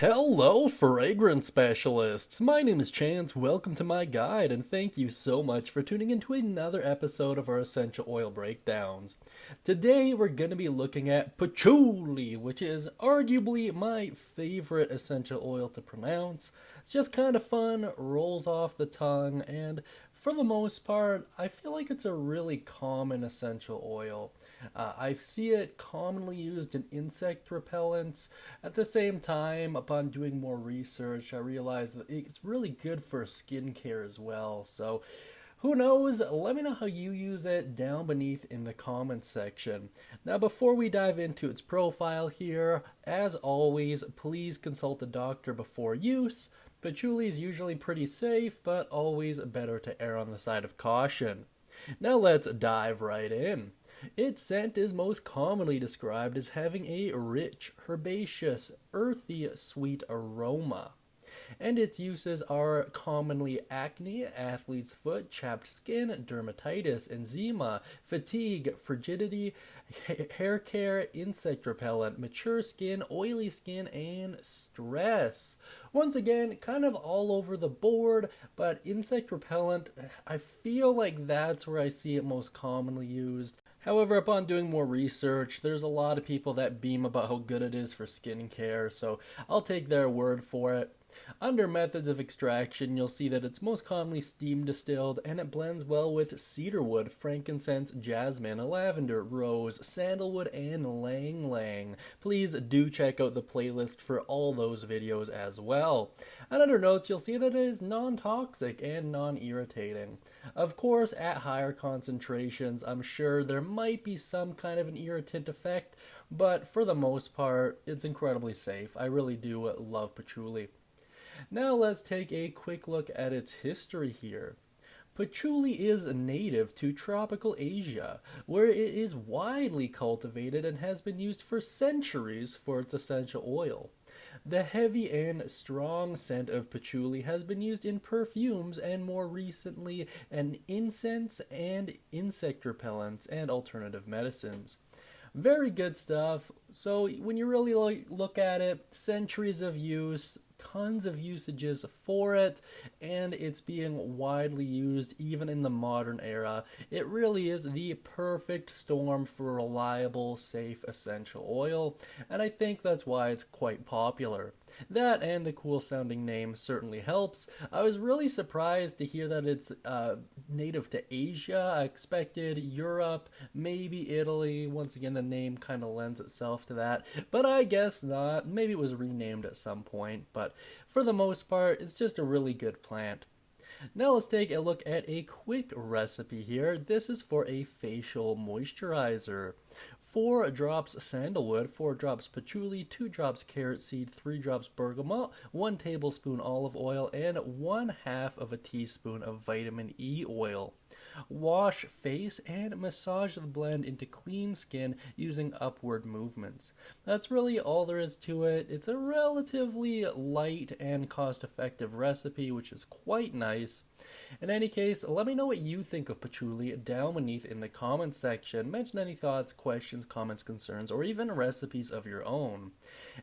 Hello, fragrance specialists! My name is Chance, welcome to my guide, and thank you so much for tuning into another episode of our essential oil breakdowns. Today we're going to be looking at patchouli, which is arguably my favorite essential oil to pronounce. It's just kind of fun, rolls off the tongue, and for the most part, I feel like it's a really common essential oil. I see it commonly used in insect repellents. At the same time, upon doing more research, I realized that it's really good for skincare as well. So, who knows? Let me know how you use it down beneath in the comments section. Now, before we dive into its profile here, as always, please consult a doctor before use. Patchouli is usually pretty safe, but always better to err on the side of caution. Now let's dive right in. Its scent is most commonly described as having a rich, herbaceous, earthy-sweet aroma. And its uses are commonly acne, athlete's foot, chapped skin, dermatitis, eczema, fatigue, frigidity, hair care, insect repellent, mature skin, oily skin, and stress. Once again, kind of all over the board, but insect repellent, I feel like that's where I see it most commonly used. However, upon doing more research, there's a lot of people that beam about how good it is for skincare, so I'll take their word for it. Under methods of extraction, you'll see that it's most commonly steam distilled, and it blends well with cedarwood, frankincense, jasmine, lavender, rose, sandalwood, and ylang. Please do check out the playlist for all those videos as well. And under notes, you'll see that it is non-toxic and non-irritating. Of course, at higher concentrations, I'm sure there might be some kind of an irritant effect, but for the most part, it's incredibly safe. I really do love patchouli. Now let's take a quick look at its history here. Patchouli is native to tropical Asia, where it is widely cultivated and has been used for centuries for its essential oil. The heavy and strong scent of patchouli has been used in perfumes and more recently in incense and insect repellents and alternative medicines. Very good stuff. So when you really look at it, centuries of use, tons of usages for it, and it's being widely used even in the modern era. It really is the perfect storm for reliable, safe, essential oil, and I think that's why it's quite popular. That and the cool sounding name certainly helps. I was really surprised to hear that it's native to Asia. I expected Europe, maybe Italy. Once again, the name kind of lends itself to that, but I guess not. Maybe it was renamed at some point, but for the most part, it's just a really good plant. Now let's take a look at a quick recipe here. This is for a facial moisturizer. 4 drops sandalwood, 4 drops patchouli, 2 drops carrot seed, 3 drops bergamot, 1 tablespoon olive oil, and 1/2 of a teaspoon of vitamin E oil. Wash face and massage the blend into clean skin using upward movements. That's really all there is to it. It's a relatively light and cost-effective recipe, which is quite nice. In any case, let me know what you think of patchouli down beneath in the comments section. Mention any thoughts, questions, comments, concerns, or even recipes of your own.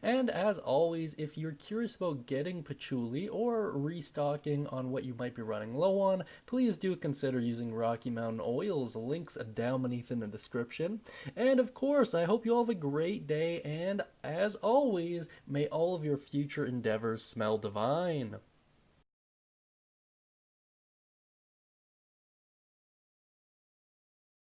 And as always, if you're curious about getting patchouli or restocking on what you might be running low on, please do consider using Rocky Mountain Oils. Links down beneath in the description. And of course, I hope you all have a great day, and as always, may all of your future endeavors smell divine.